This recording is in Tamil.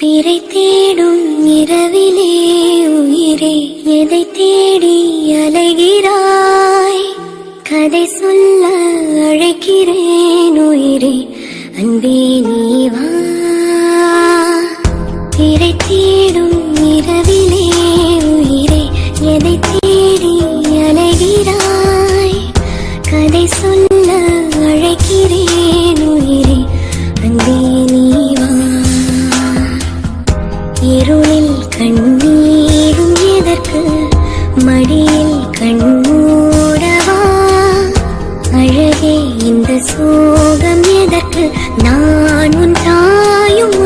பிறை தேடும் இரவிலே உயிரே எதை தேடி அலைகிறாய்? கதை சொல்ல அழைக்கிறேன் உயிரே, அன்பே நீ வா. பிறை தேடும் இரவிலே உயிரே எதை தேடி அலைகிறாய்? கதை சொல்ல அழைக்கிறேன் உயிரே, அன்பே நீ வா. இருளில் கண்ணீரும் எதற்கு, மடியில் கண்மூடவா? அழகே இந்த சோகம் எதற்கு, நான் உன் தாயும்